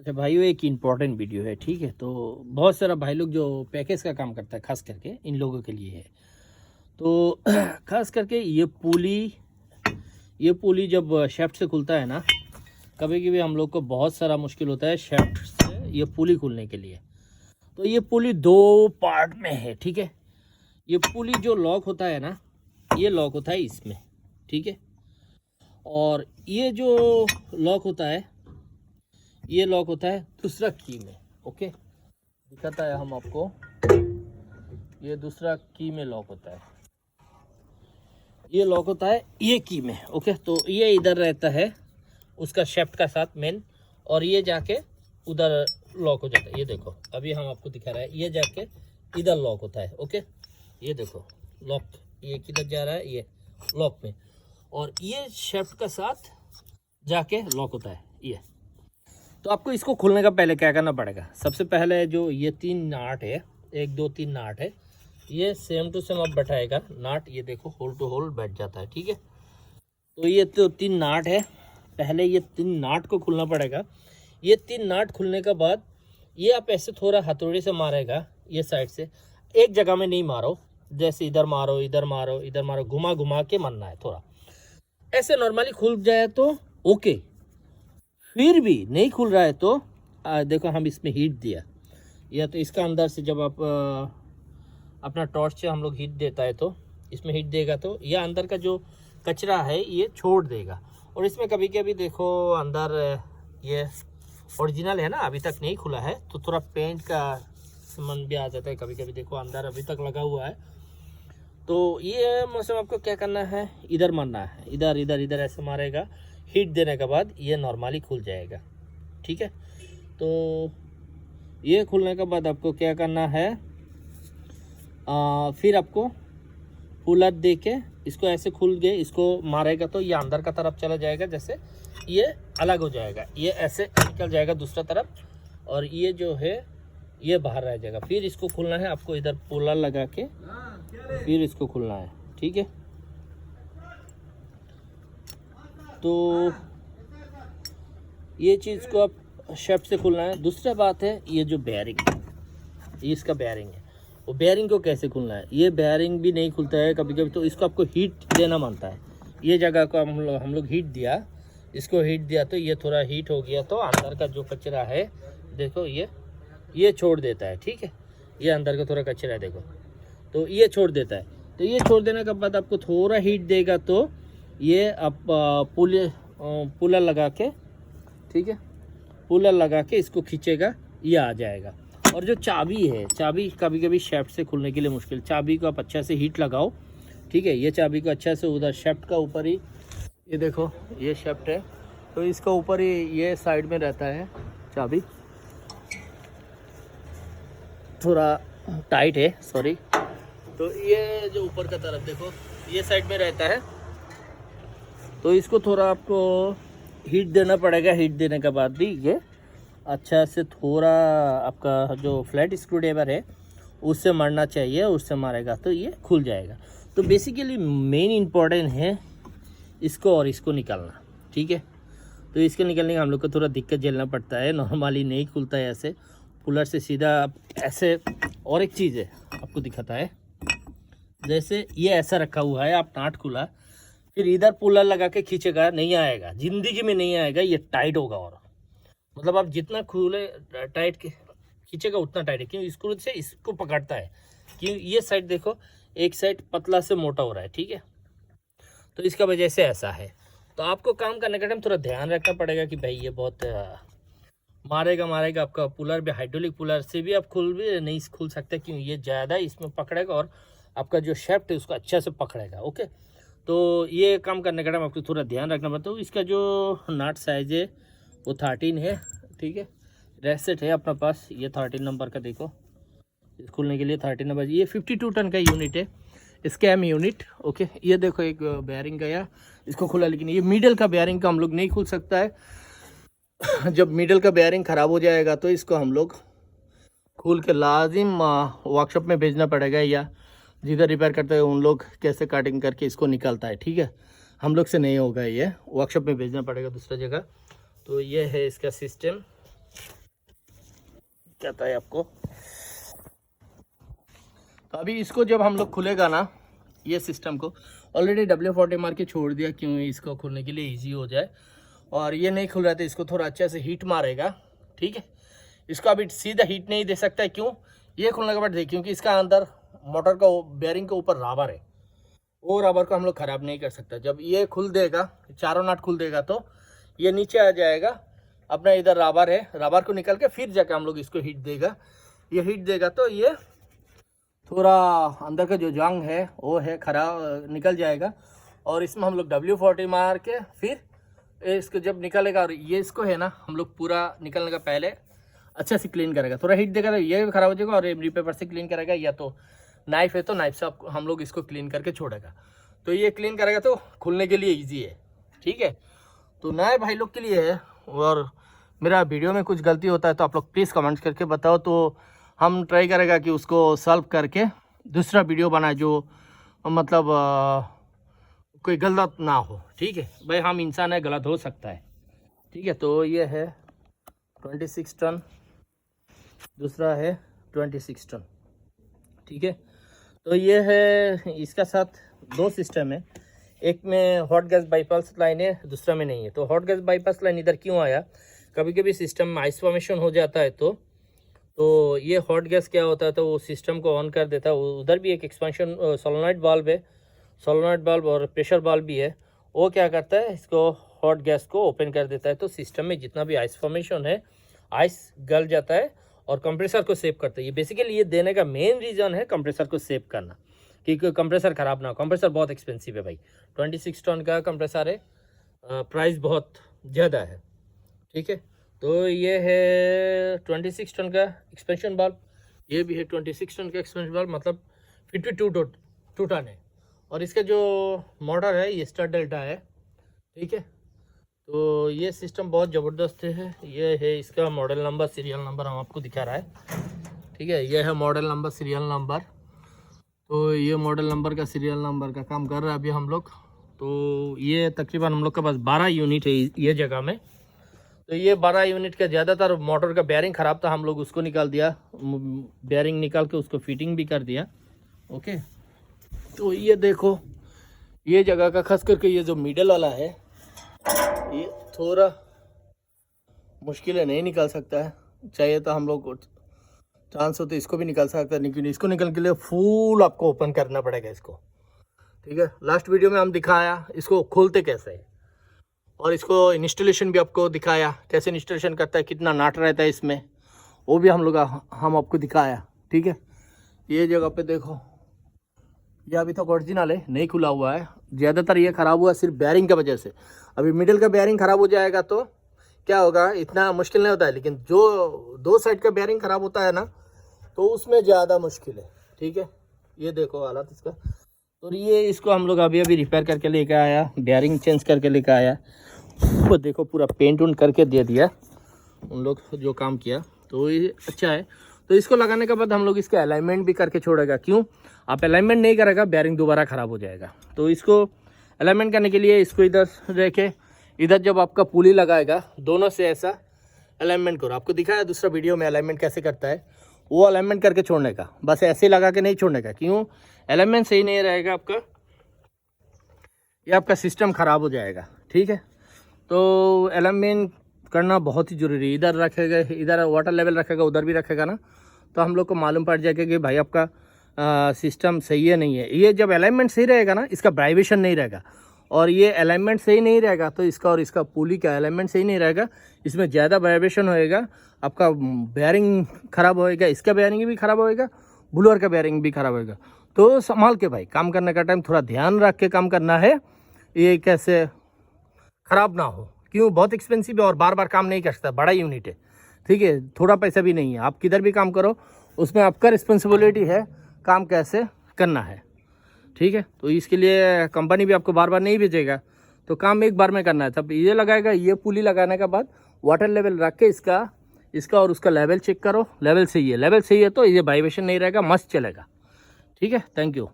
अच्छा भाइयों, एक इम्पॉर्टेंट वीडियो है, ठीक है। तो बहुत सारा भाई लोग जो पैकेज का काम करता है, खास करके इन लोगों के लिए है। तो खास करके ये पुली जब शेफ्ट से खुलता है ना, कभी कभी हम लोग को बहुत सारा मुश्किल होता है शेफ्ट से ये पुली खुलने के लिए। तो ये पुली दो पार्ट में है, ठीक है। ये पुली जो लॉक होता है ना, ये लॉक होता है इसमें, ठीक है। और ये जो लॉक होता है, ये लॉक होता है दूसरा की में, ओके। दिखाता है हम आपको, ये दूसरा की में लॉक होता है, ये लॉक होता है ये की में, ओके। तो ये इधर रहता है उसका शेफ्ट का साथ मेन, और ये जाके उधर लॉक हो जाता है। ये देखो, अभी हम आपको दिखा रहे हैं, ये जाके इधर लॉक होता है, ओके। ये देखो लॉक, ये किधर जा रहा है, ये लॉक में, और ये शेफ्ट का साथ जाके लॉक होता है ये। तो आपको इसको खोलने का पहले क्या करना पड़ेगा, सबसे पहले जो ये 3 नाट है, 1 2 3 नाट है, ये सेम टू सेम अब बैठाएगा नाट। ये देखो होल टू होल बैठ जाता है, ठीक है। तो ये तो 3 नाट है, पहले ये 3 नाट को खोलना पड़ेगा। ये 3 नाट खुलने के बाद ये आप ऐसे थोड़ा हथौड़े से मारेगा, ये साइड से, एक जगह में नहीं मारो, जैसे इधर मारो इधर मारो इधर मारो, घुमा घुमा के मारना है थोड़ा। ऐसे नॉर्मली खुल जाए तो ओके, फिर भी नहीं खुल रहा है तो देखो हम इसमें हीट दिया, या तो इसका अंदर से जब आप अपना टॉर्च से हम लोग हीट देता है तो इसमें हीट देगा तो ये अंदर का जो कचरा है ये छोड़ देगा। और इसमें कभी कभी देखो अंदर ये ओरिजिनल है ना, अभी तक नहीं खुला है, तो थोड़ा पेंट का सामान भी आ जाता है कभी कभी। देखो अंदर अभी तक लगा हुआ है। तो ये मौसम आपको क्या करना है, इधर मारना है, इधर इधर इधर ऐसे मारेगा, हीट देने के बाद ये नॉर्मली खुल जाएगा, ठीक है। तो ये खुलने के बाद आपको क्या करना है, फिर आपको पुलर दे के इसको ऐसे खुल गए, इसको मारेगा तो ये अंदर का तरफ चला जाएगा, जैसे ये अलग हो जाएगा, ये ऐसे निकल जाएगा दूसरा तरफ, और ये जो है ये बाहर रह जाएगा। फिर इसको खुलना है आपको, इधर पुलर लगा के फिर इसको खुलना है, ठीक है। तो ये चीज़ को आप शेफ्ट से खुलना है। दूसरा बात है ये जो बेयरिंग, ये इसका बेयरिंग है, वो बेयरिंग को कैसे खुलना है। ये बेयरिंग भी नहीं खुलता है कभी कभी, तो इसको आपको हीट देना मानता है। ये जगह को हम लोग हीट दिया, इसको हीट दिया तो ये थोड़ा हीट हो गया, तो अंदर का जो कचरा है देखो ये छोड़ देता है, ठीक है। ये अंदर का थोड़ा कचरा है देखो, तो ये छोड़ देता है। तो ये छोड़ देने के बाद आपको थोड़ा हीट देगा तो ये आप पुलर लगा के, ठीक है, पुलर लगा के इसको खींचेगा, ये आ जाएगा। और जो चाबी है, चाबी कभी कभी शेफ्ट से खुलने के लिए मुश्किल, चाबी को आप अच्छा से हीट लगाओ, ठीक है। ये चाबी को अच्छा से उधर शेफ्ट का ऊपर ही, ये देखो ये शेफ्ट है, तो इसका ऊपर ही ये साइड में रहता है चाबी, थोड़ा टाइट है, सॉरी। तो ये जो ऊपर का तरफ देखो ये साइड में रहता है, तो इसको थोड़ा आपको हीट देना पड़ेगा। हीट देने के बाद भी ये अच्छा से थोड़ा आपका जो फ्लैट स्क्रू ड्राइवर है उससे मारना चाहिए, उससे मारेगा तो ये खुल जाएगा। तो बेसिकली मेन इम्पॉर्टेंट है इसको और इसको निकालना, ठीक है। तो इसके निकलने का हम लोग को थोड़ा दिक्कत झेलना पड़ता है, नॉर्मली नहीं खुलता है ऐसे पुलर से सीधा आप ऐसे। और एक चीज़ है आपको दिखाता है, जैसे ये ऐसा रखा हुआ है, आप नाट खुला, फिर इधर पुलर लगा के खींचेगा, नहीं आएगा, जिंदगी में नहीं आएगा, ये टाइट होगा। और मतलब आप जितना खुले टाइट खींचेगा उतना टाइट है, क्यों स्क्रू से इसको पकड़ता है, क्यों ये साइड देखो, एक साइड पतला से मोटा हो रहा है, ठीक है। तो इसका वजह से ऐसा है। तो आपको काम करने का टाइम थोड़ा ध्यान रखना पड़ेगा कि भाई ये बहुत मारेगा आपका पुलर भी। हाइड्रोलिक पुलर से भी आप नहीं खुल सकते, क्यों ये ज़्यादा इसमें पकड़ेगा और आपका जो शेफ्ट है उसको अच्छा से पकड़ेगा, ओके। तो ये काम करने का टाइम आपको थोड़ा ध्यान रखना पड़ता है। इसका जो नाट साइज है वो 13 है, ठीक है। रेसेट है अपना पास, ये 13 नंबर का देखो, खुलने के लिए 13 नंबर। ये 52 टन का यूनिट है, स्कैम यूनिट, ओके। ये देखो एक बेयरिंग गया, इसको खुला, लेकिन ये मिडल का बेयरिंग का हम लोग नहीं खुल सकता है। जब मिडल का बेयरिंग ख़राब हो जाएगा तो इसको हम लोग खोल के लाजिम वर्कशॉप में भेजना पड़ेगा, या जिधर रिपेयर करते हैं उन लोग कैसे कटिंग करके इसको निकालता है, ठीक है। हम लोग से नहीं होगा, ये वर्कशॉप में भेजना पड़ेगा दूसरा जगह। तो ये है इसका सिस्टम। कहता है आपको। तो अभी इसको जब हम लोग खुलेगा ना, ये सिस्टम को ऑलरेडी W40 मार के छोड़ दिया, क्यों इसको खोलने के लिए इजी हो जाए। और ये नहीं खुल रहा था, इसको थोड़ा अच्छे से हीट मारेगा, ठीक है। इसको अभी सीधा हीट नहीं दे सकता है, क्यों? ये खुलने के बाद देखिए, क्योंकि इसका अंदर मोटर का बेयरिंग के ऊपर रबर है, वो रबर को हम लोग ख़राब नहीं कर सकता। जब ये खुल देगा, चारों नट खुल देगा, तो ये नीचे आ जाएगा। अपना इधर रबर है, रबर को निकल के फिर जाकर हम लोग इसको हीट देगा। ये हीट देगा तो ये थोड़ा अंदर का जो जंग है वो है खराब, निकल जाएगा। और इसमें हम लोग W40 मार के फिर इसको जब निकलेगा, और ये इसको है ना, हम लोग पूरा निकलने का पहले अच्छे से क्लीन करेगा। थोड़ा हीट देगा तो ये भी खराब हो जाएगा, और एमरी पेपर से क्लीन करेगा, या तो नाइफ है तो नाइफ से हम लोग इसको क्लीन करके छोड़ेगा। तो ये क्लीन करेगा तो खुलने के लिए ईजी है, ठीक है। तो नए भाई लोग के लिए है। और मेरा वीडियो में कुछ गलती होता है तो आप लोग प्लीज़ कमेंट्स करके बताओ, तो हम ट्राई करेगा कि उसको सॉल्व करके दूसरा वीडियो बनाए जो मतलब कोई गलत ना हो, ठीक है भाई। हम इंसान है, गलत हो सकता है, ठीक है। तो ये है 26 टन, दूसरा है 26 टन, ठीक है। तो ये है, इसका साथ दो सिस्टम है, एक में हॉट गैस बाईपास लाइन है, दूसरा में नहीं है। तो हॉट गैस बाईपास लाइन इधर क्यों आया? कभी कभी सिस्टम में आइस फॉर्मेशन हो जाता है, तो ये हॉट गैस क्या होता है, तो वो सिस्टम को ऑन कर देता है। उधर भी एक एक्सपेंशन सोलोनॉइड वाल्व है, सोलोनॉइड वाल्व और प्रेशर वाल्व भी है। वो क्या करता है, इसको हॉट गैस को ओपन कर देता है, तो सिस्टम में जितना भी आइस फॉर्मेशन है, आइस गल जाता है और कंप्रेसर को सेव करता है। ये बेसिकली ये देने का मेन रीज़न है कंप्रेसर को सेव करना, कि कंप्रेसर ख़राब ना हो। कंप्रेसर बहुत एक्सपेंसिव है भाई, 26 टन का कंप्रेसर है, प्राइस बहुत ज़्यादा है, ठीक है। तो ये है 26 टन का एक्सपेंशन वाल्व, ये भी है 26 टन का एक्सपेंशन वाल्व, मतलब 52 टन है। और इसका जो मोटर है ये स्टार डेल्टा है, ठीक है। तो ये सिस्टम बहुत ज़बरदस्त है। ये है इसका मॉडल नंबर, सीरियल नंबर हम आपको दिखा रहा है, ठीक है। ये है मॉडल नंबर, सीरियल नंबर। तो ये मॉडल नंबर का सीरियल नंबर का काम कर रहा है अभी हम लोग। तो ये तकरीबन हम लोग के पास 12 यूनिट है ये जगह में। तो ये 12 यूनिट का ज़्यादातर मोटर का बेयरिंग ख़राब था, हम लोग उसको निकाल दिया, बेयरिंग निकाल के उसको फिटिंग भी कर दिया, ओके। तो ये देखो, ये जगह का खास करके ये जो मिडल वाला है, ये थोड़ा मुश्किल है, नहीं निकाल सकता है। चाहिए तो हम लोग चांस हो तो इसको भी निकाल सकते हैं, लेकिन इसको निकलने के लिए फुल आपको ओपन करना पड़ेगा इसको, ठीक है। लास्ट वीडियो में हम दिखाया इसको खोलते कैसे है, और इसको इंस्टॉलेशन भी आपको दिखाया, कैसे इंस्टॉलेशन करता है, कितना नाट रहता है इसमें, वो भी हम आपको दिखाया, ठीक है। ये जगह पे देखो, ये अभी तक ओरिजिनल है, नहीं खुला हुआ है। ज़्यादातर ये ख़राब हुआ सिर्फ बेयरिंग की वजह से। अभी मिडिल का बेयरिंग ख़राब हो जाएगा तो क्या होगा, इतना मुश्किल नहीं होता है, लेकिन जो दो साइड का बेयरिंग ख़राब होता है ना, तो उसमें ज़्यादा मुश्किल है, ठीक है। ये देखो हालत इसका। तो ये इसको हम लोग अभी रिपेयर करके लेके आया, बेयरिंग चेंज करके लेके आया, वो देखो पूरा पेंट उंट करके दे दिया उन लोग जो काम किया। तो ये अच्छा है। तो इसको लगाने के बाद हम लोग इसका अलाइनमेंट भी करके छोड़ेगा, क्यों? आप अलाइनमेंट नहीं करेगा, बेयरिंग दोबारा ख़राब हो जाएगा। तो इसको अलाइनमेंट करने के लिए इसको इधर रखे, इधर जब आपका पुली लगाएगा, दोनों से ऐसा अलाइनमेंट करो। आपको दिखाया दूसरा वीडियो में अलाइनमेंट कैसे करता है, वो अलाइनमेंट करके छोड़ने का, बस ऐसे लगा के नहीं छोड़ने का। क्यों? अलाइनमेंट सही नहीं रहेगा आपका, ये आपका सिस्टम ख़राब हो जाएगा, ठीक है। तो अलाइनमेंट करना बहुत ही ज़रूरी है। इधर रखेगा, इधर वाटर लेवल रखेगा, उधर भी रखेगा ना, तो हम लोग को मालूम पड़ जाएगा कि भाई आपका सिस्टम सही है नहीं है। ये जब अलाइनमेंट सही रहेगा ना, इसका वाइब्रेशन नहीं रहेगा, और ये अलाइनमेंट सही नहीं रहेगा तो इसका और इसका पुली का अलाइनमेंट सही नहीं रहेगा, इसमें ज़्यादा वाइब्रेशन होएगा, आपका बेयरिंग ख़राब होएगा, इसका बेयरिंग भी ख़राब होएगा, ब्लोअर का बेयरिंग भी ख़राब होएगा। तो संभाल के भाई काम करने का टाइम थोड़ा ध्यान रख के काम करना है, ये कैसे ख़राब ना हो। क्यों? बहुत एक्सपेंसिव है और बार बार काम नहीं कर सकता, बड़ा यूनिट है, ठीक है। थोड़ा पैसा भी नहीं है, आप किधर भी काम करो उसमें आपका रिस्पॉन्सिबिलिटी है काम कैसे करना है, ठीक है। तो इसके लिए कंपनी भी आपको बार बार नहीं भेजेगा, तो काम एक बार में करना है। तब ये लगाएगा, ये पुली लगाने के बाद वाटर लेवल रख के इसका और उसका लेवल चेक करो, लेवल सही है, लेवल सही है तो ये वाइब्रेशन नहीं रहेगा, मस्त चलेगा, ठीक है। Thank you.